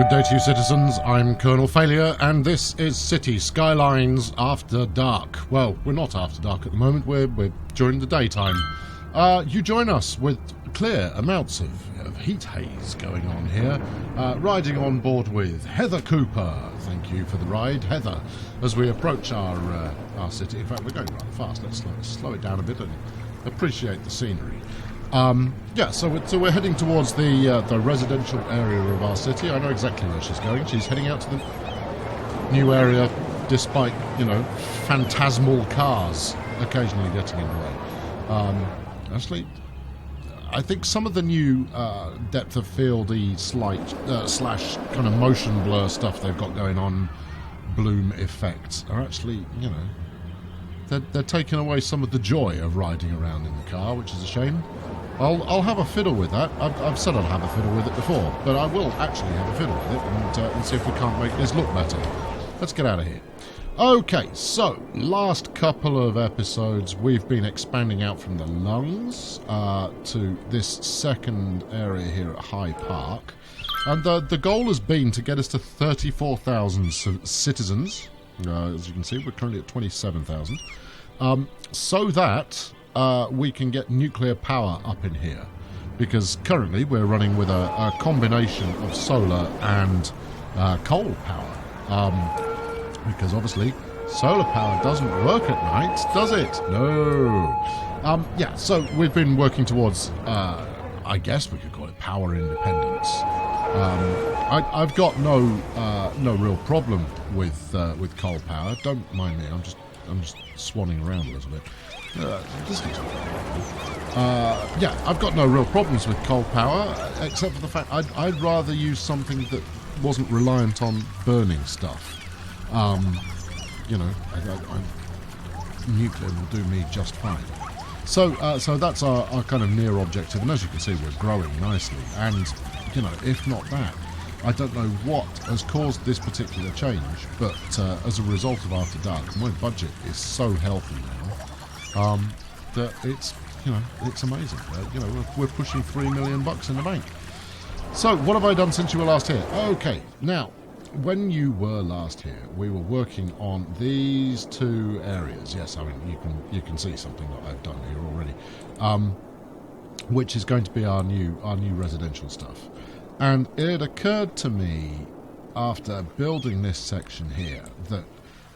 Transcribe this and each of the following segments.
Good day to you, citizens. I'm Colonel Failure, and this is City Skylines After Dark. Well, we're not after dark at the moment, we're during the daytime. You join us with clear amounts of heat haze going on here, riding on board with Heather Cooper. Thank you for the ride, Heather, as we approach our city. In fact, we're going rather fast. Let's slow it down a bit and appreciate the scenery. So we're heading towards the residential area of our city. I know exactly where she's going. She's heading out to the new area, despite, phantasmal cars occasionally getting in the way. Actually, I think some of the new depth of field-y slash kind of motion blur stuff they've got going on, bloom effects, are actually, they're taking away some of the joy of riding around in the car, which is a shame. I'll have a fiddle with that. I've said I'll have a fiddle with it before, but I will actually have a fiddle with it and see if we can't make this look better. Let's get out of here. Okay, so last couple of episodes we've been expanding out from the lungs to this second area here at High Park, and the goal has been to get us to 34,000 citizens. As you can see, we're currently at 27,000, so that we can get nuclear power up in here, because currently we're running with a combination of solar and coal power. Because obviously solar power doesn't work at night, does it? No. So we've been working towards, I guess we could call it power independence. I've got no real problem with coal power. Don't mind me. I'm just swanning around a little bit. I've got no real problems with coal power, except for the fact I'd rather use something that wasn't reliant on burning stuff. Nuclear will do me just fine. So that's our kind of near objective, and as you can see, we're growing nicely. And if not that, I don't know what has caused this particular change, but as a result of After Dark, my budget is so healthy now that it's amazing. We're pushing $3 million in the bank. So what have I done since you were last here? Okay, now, when you were last here, we were working on these two areas. Yes, I mean you can see something that I've done here already, which is going to be our new residential stuff. And it occurred to me after building this section here that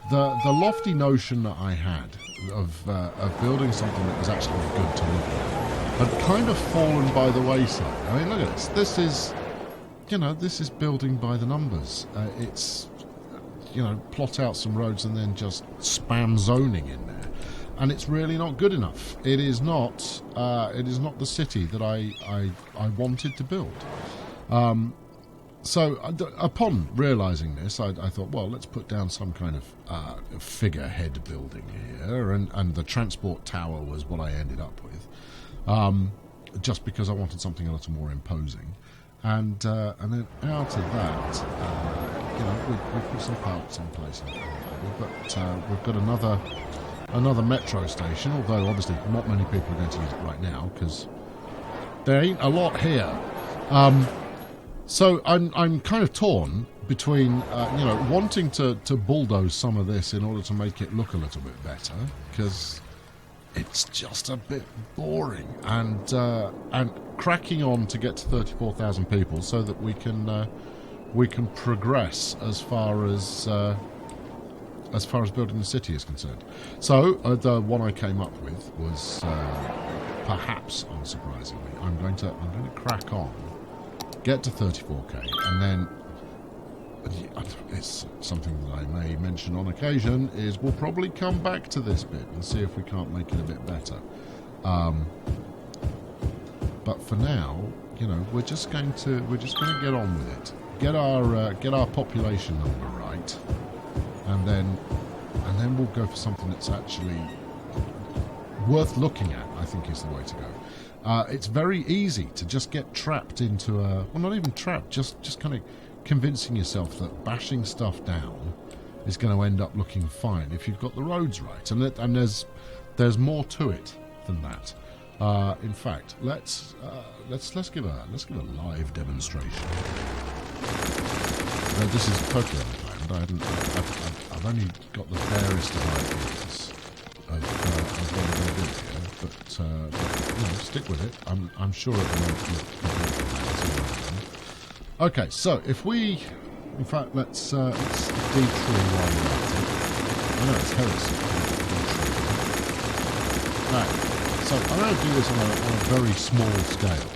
the lofty notion that I had of building something that was actually good to look at had kind of fallen by the wayside. I mean, look at this. This is building by the numbers. It's, plot out some roads and then just spam zoning in there. And it's really not good enough. It is not the city that I wanted to build. So upon realising this, I thought, well, let's put down some kind of figurehead building here, and the transport tower was what I ended up with, just because I wanted something a little more imposing. And then out of that, we put some parks in place, but we've got another metro station, although obviously not many people are going to use it right now because there ain't a lot here. So I'm kind of torn between wanting to bulldoze some of this in order to make it look a little bit better, because it's just a bit boring, and cracking on to get to 34,000 people so that we can progress as far as building the city is concerned. So the one I came up with was perhaps unsurprisingly, I'm going to crack on, get to 34k, and then it's something that I may mention on occasion, is we'll probably come back to this bit and see if we can't make it a bit better. But for now, we're just going to get on with it, get our population number right, and then we'll go for something that's actually worth looking at, I think is the way to go. It's very easy to just get trapped into not even trapped, just kind of convincing yourself that bashing stuff down is going to end up looking fine if you've got the roads right, and there's more to it than that. In fact, let's give a live demonstration. this is totally unplanned. I've only got the barest of ideas of what I'm going to do here, but stick with it. I'm sure it won't look completely bad. Okay, so if we, in fact, let's detree while we're at it. I know it's heresy. Right, so I'm going to do this on a very small scale.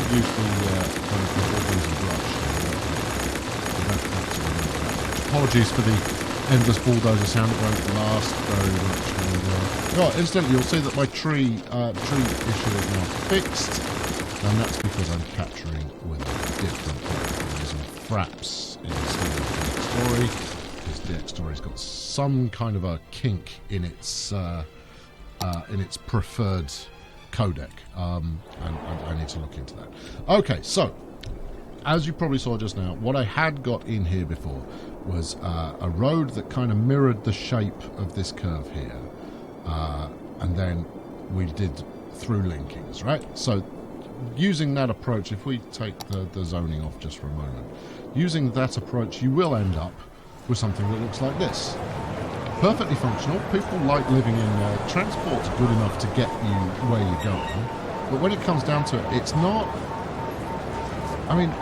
Use the kind of bubbles and brush. You don't have to remember that much. Apologies for the endless bulldozer sound. It won't last very much longer. Oh, incidentally, you'll see that my tree issue is now fixed, and that's because I'm capturing with a different program. I'm using fraps instead of DxStory, because DxStory's got some kind of a kink in its preferred codec, and I need to look into that. Okay, so as you probably saw just now, what I had got in here before was a road that kind of mirrored the shape of this curve here, and then we did through linkings, right? So using that approach, if we take the zoning off just for a moment, using that approach, you will end up with something that looks like this. Perfectly functional. People like living in there. Transport's good enough to get you where you're going. But when it comes down to it, it's not... I mean,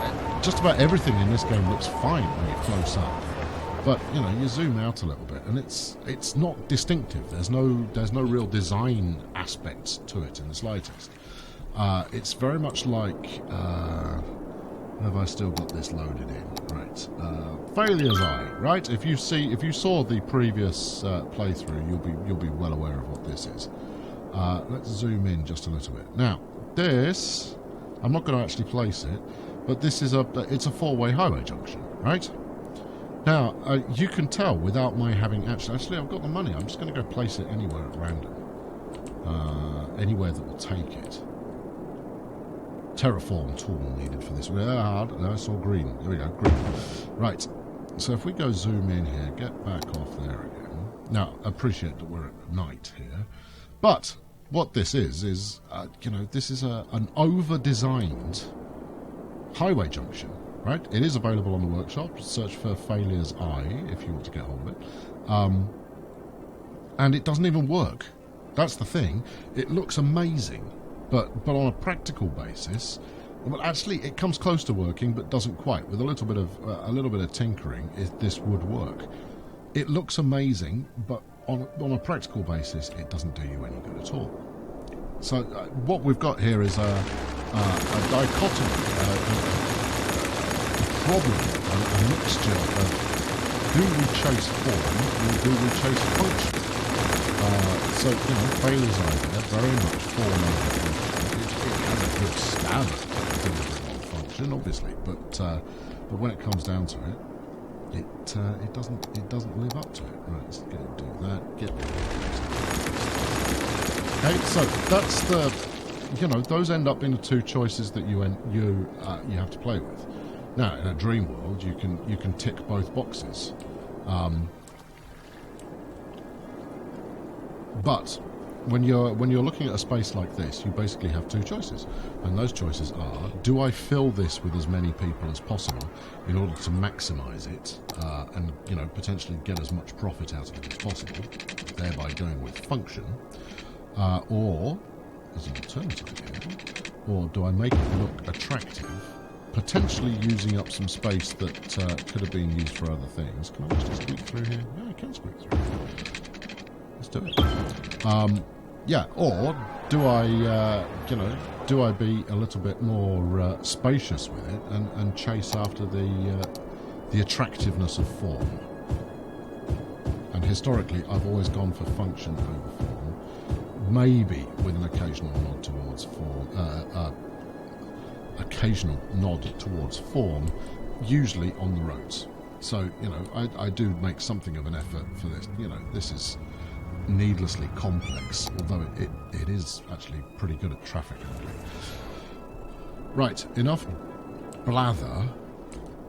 just about everything in this game looks fine when you're close up. But, you zoom out a little bit, and it's not distinctive. There's no real design aspects to it in the slightest. It's very much like... have I still got this loaded in? Right. Failure's Eye, right? If you saw the previous playthrough, you'll be well aware of what this is. Let's zoom in just a little bit. Now, this, I'm not going to actually place it, but this is it's a four-way highway junction, right? Now, you can tell without my having actually I've got the money. I'm just going to go place it anywhere at random. Anywhere that will take it. Terraform tool needed for this. No, I saw green. There we go, green. Right. So if we go zoom in here, get back off there again. Now, appreciate that we're at night here, but what this is this is an over-designed highway junction, right? It is available on the workshop. Search for Failure's Eye if you want to get hold of it. And it doesn't even work. That's the thing. It looks amazing. But on a practical basis, well, actually, it comes close to working, but doesn't quite. With a little bit of tinkering, this would work. It looks amazing, but on a practical basis, it doesn't do you any good at all. So what we've got here is a dichotomy, a problem, a mixture of do we chase form or do we chase function? So, Failure's Eye there, very much form over function. It has a good stab at delivering on function, obviously, but when it comes down to it, it doesn't live up to it. Right, let's go do that. Get rid of it. Okay, so that's the, those end up being the two choices that you have to play with. Now, in a dream world, you can tick both boxes. But when you're looking at a space like this, you basically have two choices, and those choices are: do I fill this with as many people as possible in order to maximise it and potentially get as much profit out of it as possible, thereby going with function, or as an alternative here, or do I make it look attractive, potentially using up some space that could have been used for other things? Can I just squeak through here? Yeah, I can squeak through here. Let's do it. Or do I, do I be a little bit more spacious with it and chase after the attractiveness of form? And historically, I've always gone for function over form, maybe with an occasional nod towards form, usually on the roads. So, I do make something of an effort for this. This is needlessly complex, although it is actually pretty good at traffic handling. Right, enough blather.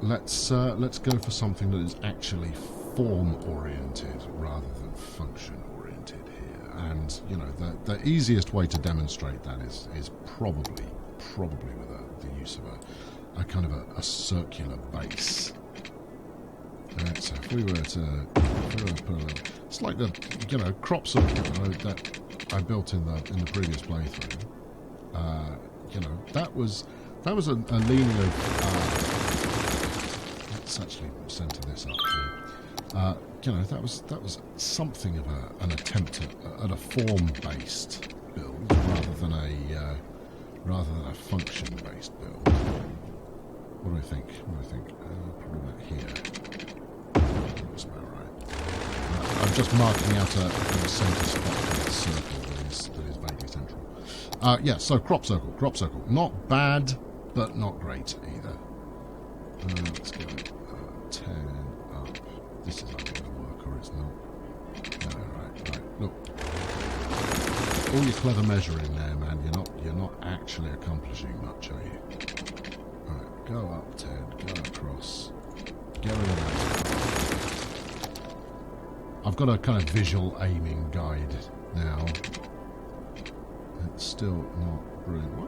Let's go for something that is actually form oriented rather than function oriented here. and you know the easiest way to demonstrate that is probably with the use of a kind of a circular base. So if we were to put it's like the crop circle that I built in the previous playthrough. You know, that was a leaning of. Let's actually centre this up too. You know, that was something of an attempt at a form-based build rather than a function-based build. What do I think? Probably about here. That's about right. I'm just marking out a centre spot for the circle that is vaguely central. Yeah, so crop circle. Not bad, but not great either. Let's go 10 up. This is either going to work or it's not. No, right. Look, all your clever measuring there, man. You're not actually accomplishing much, are you? Right, go up 10, go across. Get rid of that. I've got a kind of visual aiming guide now. It's still not brilliant. Why?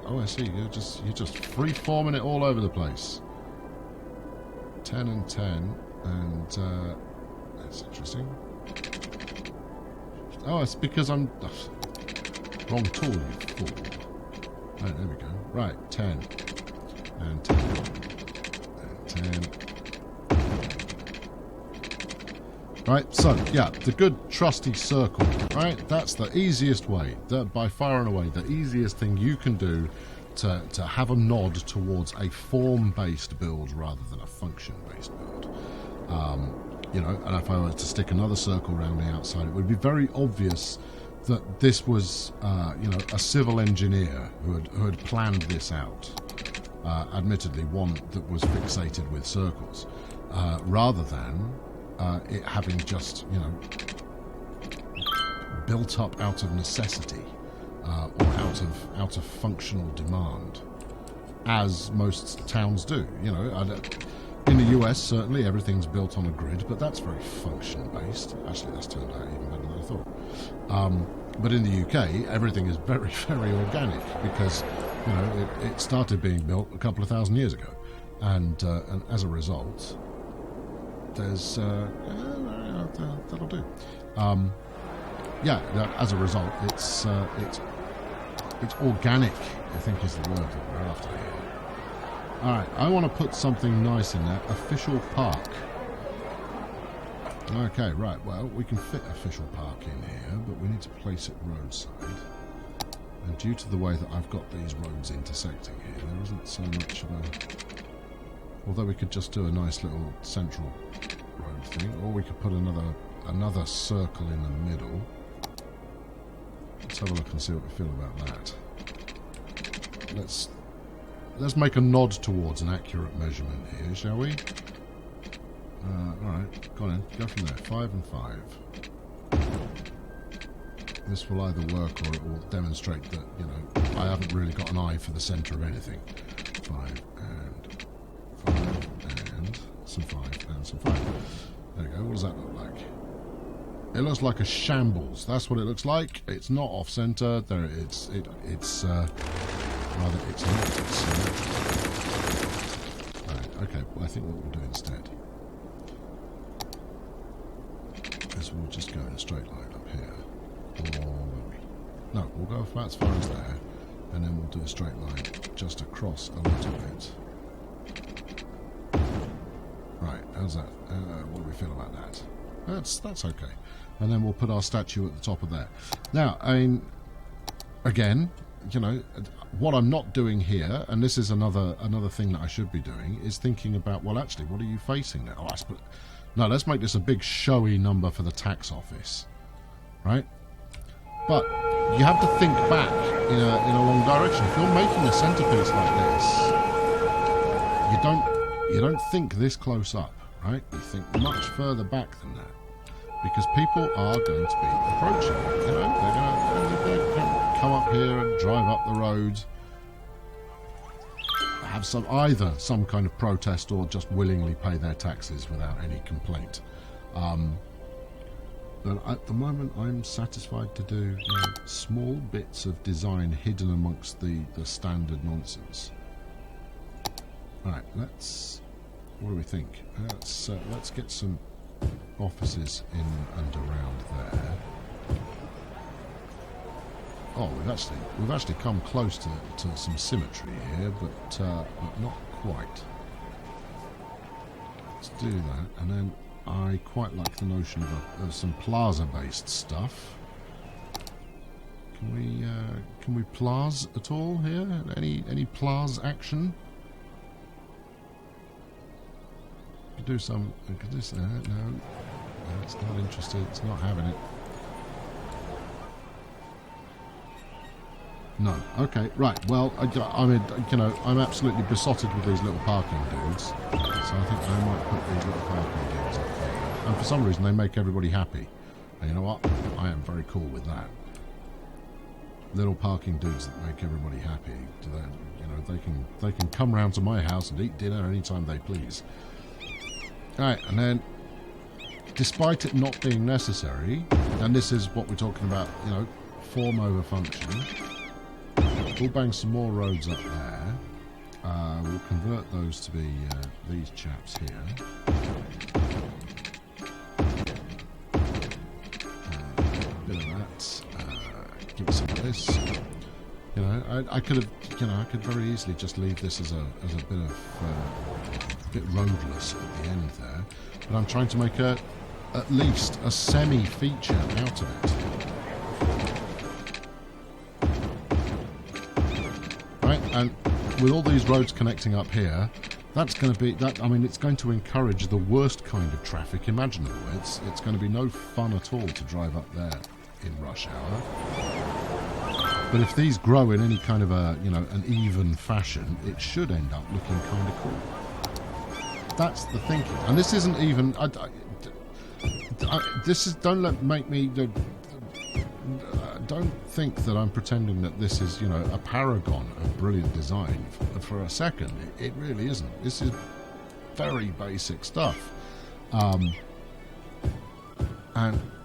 Oh, I see. You're just free-forming it all over the place. 10 and 10, and that's interesting. Oh, it's because I'm wrong tool, you fool. Right, there we go. Right, 10 and 10 and 10. Right, so, yeah, the good trusty circle, right? That's the easiest way, by far and away, the easiest thing you can do to have a nod towards a form-based build rather than a function-based build. You know, and if I were to stick another circle around the outside, it would be very obvious that this was, you know, a civil engineer who had planned this out. Admittedly, one that was fixated with circles, rather than it having just, you know, built up out of necessity or out of functional demand, as most towns do. You know, in the US certainly everything's built on a grid, but that's very function based. Actually, that's turned out even better than I thought. But in the UK, everything is very, very organic because, you know, it started being built a couple of thousand years ago, and as a result, there's that'll do. Yeah, as a result, it's organic, I think is the word that we're after here. Alright, I want to put something nice in there. Official park. Okay, right, well, we can fit official park in here, but we need to place it roadside. And due to the way that I've got these roads intersecting here, there isn't so much of a... Although we could just do a nice little central road thing, or we could put another circle in the middle. Let's have a look and see what we feel about that. Let's make a nod towards an accurate measurement here, shall we? Alright, go on in. Go from there. 5 and 5. This will either work or it will demonstrate that, you know, I haven't really got an eye for the centre of anything. 5 and 5 and some 5 and some 5. There we go. What does that look like? It looks like a shambles. That's what it looks like. It's not off centre. There, it's rather it's not symmetrical. Right. Okay. Well, I think what we'll do instead is we'll just go in a straight line up here, or will we? No, we'll go about as far as there, and then we'll do a straight line just across a little bit. Right. How's that? What do we feel about that? That's okay. And then we'll put our statue at the top of there. Now, I mean, again, you know, what I'm not doing here, and this is another thing that I should be doing, is thinking about, well, actually, what are you facing now? No, let's make this a big showy number for the tax office, right? But you have to think back in a long direction. If you're making a centerpiece like this, you don't think this close up, right? You think much further back than that. Because people are going to be approaching, you know, they're going to come up here and drive up the road, have either some kind of protest or just willingly pay their taxes without any complaint. But at the moment, I'm satisfied to do small bits of design hidden amongst the standard nonsense. Right, let's... What do we think? Let's get some offices in and around there. Oh, we've actually come close to some symmetry here, but not quite. Let's do that, and then I quite like the notion of some plaza-based stuff. Can we plaza at all here? Any plaza action? Could do some. Could do some. No, it's not interested. It's not having it. No. Okay. Right. Well, I mean, you know, I'm absolutely besotted with these little parking dudes. So I think I might put these little parking dudes up there. And for some reason, they make everybody happy. And you know what? I am very cool with that. Little parking dudes that make everybody happy. You know, they can come round to my house and eat dinner anytime they please. All right, and then, despite it not being necessary, and this is what we're talking about, you know, form over function. We'll bang some more roads up there. We'll convert those to be these chaps here. A bit of that. Give us some of this. You know, I could have, you know, I could very easily just leave this as a bit of bit roadless at the end there, but I'm trying to make at least a semi-feature out of it. Right, and with all these roads connecting up here, that's going to be that. I mean, it's going to encourage the worst kind of traffic imaginable. It's going to be no fun at all to drive up there in rush hour. But if these grow in any kind of a, you know, an even fashion, it should end up looking kind of cool. That's the thinking, and this isn't even. This is. Make me. Don't think that I'm pretending that this is, you know, a paragon of brilliant design for a second. It really isn't. This is very basic stuff, and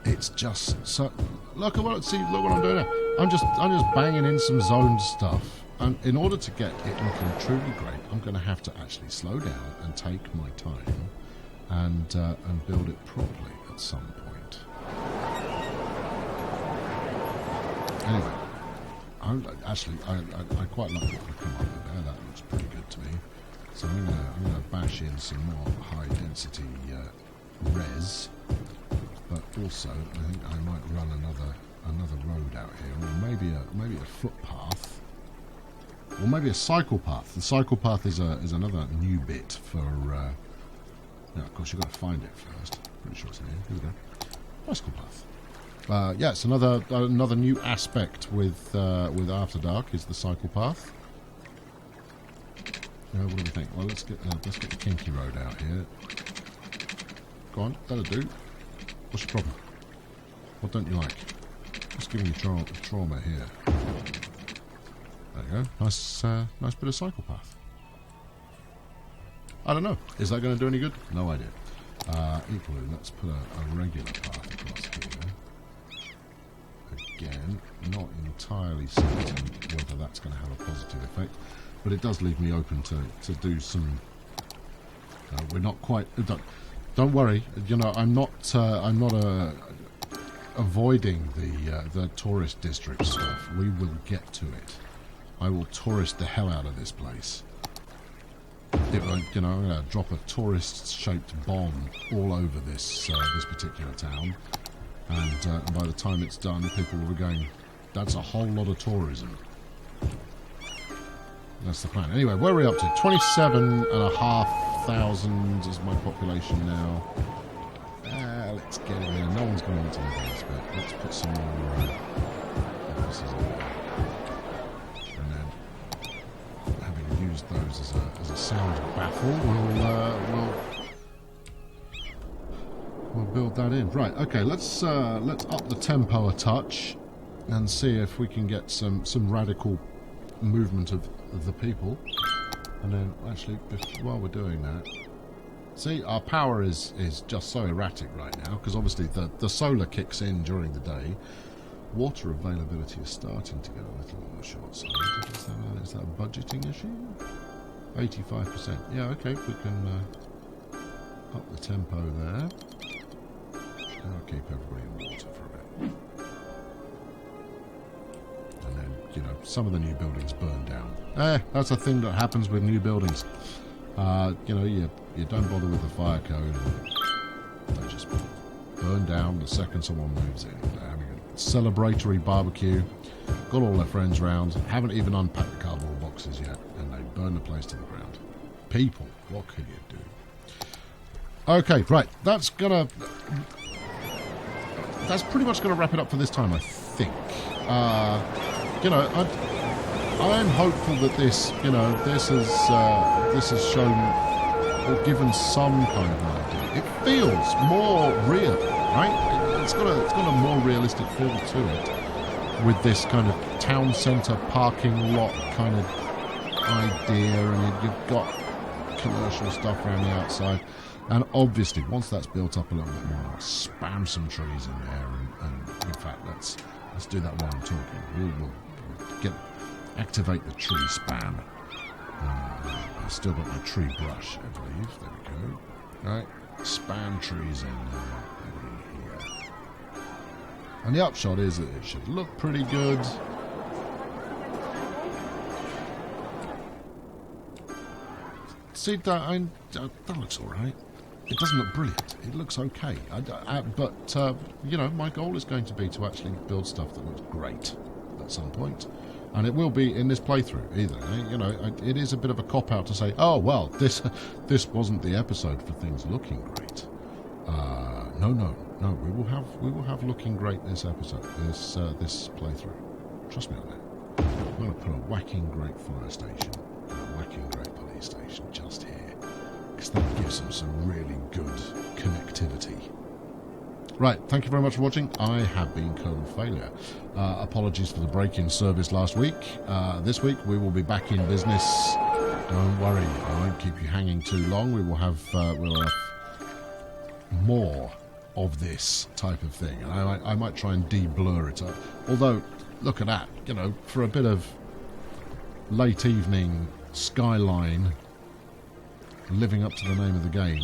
it's just so. Look at what. See, look what I'm doing now. I'm just banging in some zoned stuff. And in order to get it looking truly great, I'm going to have to actually slow down and take my time and build it properly at some point. Anyway, I quite like what we've come up with there. That looks pretty good to me. So I'm gonna bash in some more high density res, but also I think I might run another road out here, or maybe a footpath. Or maybe a cycle path. The cycle path is another new bit for. Yeah, of course you've got to find it first. Pretty sure it's in here. Here we go. Bicycle path. Yeah, it's another new aspect with After Dark is the cycle path. What do we think? Well, let's get the kinky road out here. Go on, that'll do. What's your problem? What don't you like? Just giving you trauma here. There you go. Nice bit of cycle path. I don't know. Is that going to do any good? No idea. Equally, let's put a regular path across here. Again, not entirely certain whether that's going to have a positive effect, but it does leave me open to do some. We're not quite. Don't worry. You know, I'm not avoiding the tourist district stuff. We will get to it. I will tourist the hell out of this place. You know, I'm going to drop a tourist-shaped bomb all over this particular town, and by the time it's done, people will be going, "That's a whole lot of tourism." That's the plan. Anyway, where are we up to? 27,500 is my population now. Let's get in there. No one's going into this, but let's put some more offices in there. Use those as a sound baffle. We'll build that in. Right. Okay. Let's up the tempo a touch and see if we can get some radical movement of the people. And then actually, while we're doing that, See, our power is just so erratic right now, because obviously the solar kicks in during the day. Water availability is starting to go a little on the short side. Is that a budgeting issue? 85%. Yeah, okay, we can up the tempo there. I'll keep everybody in water for a bit. And then, you know, some of the new buildings burn down. That's a thing that happens with new buildings. You know, you don't bother with the fire code. They just burn down the second someone moves in. They're having a celebratory barbecue. Got all their friends round. Haven't even unpacked the cardboard boxes yet. And they burn the place to the ground. People, what can you do? Okay, right. That's pretty much gonna wrap it up for this time, I think. You know, I'm hopeful that this, you know, this has shown or given some kind of idea. It feels more real, right? It's got a more realistic feel to it, with this kind of town centre parking lot kind of idea, and you've got commercial stuff around the outside. And obviously, once that's built up a little bit more, I'll spam some trees in there, and in fact, let's do that while I'm talking. We'll activate the tree spam. I've still got my tree brush, I believe. There we go. Right, spam trees in here. And the upshot is that it should look pretty good. See, that looks all right. It doesn't look brilliant. It looks okay. But, you know, my goal is going to be to actually build stuff that looks great at some point. And it will be in this playthrough either. You know, it is a bit of a cop-out to say, oh, well, this wasn't the episode for things looking great. No. We will have looking great this episode, this playthrough. Trust me on that. I'm going to put a whacking great fire station and a whacking great police station just here. Because that gives them some really good connectivity. Right, thank you very much for watching. I have been Colonel Failure. Apologies for the break-in service last week. This week we will be back in business. Don't worry, I won't keep you hanging too long. We'll have more of this type of thing. And I might try and de-blur it. Although, look at that, you know, for a bit of late evening skyline, living up to the name of the game.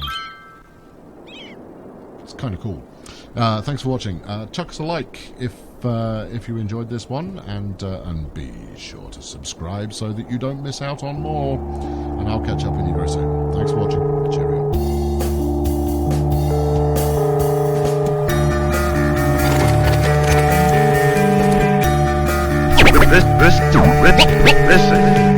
It's kind of cool. Thanks for watching. Chuck us a like if you enjoyed this one, and be sure to subscribe so that you don't miss out on more. And I'll catch up with you very soon. Thanks for watching. Cheerio. Listen.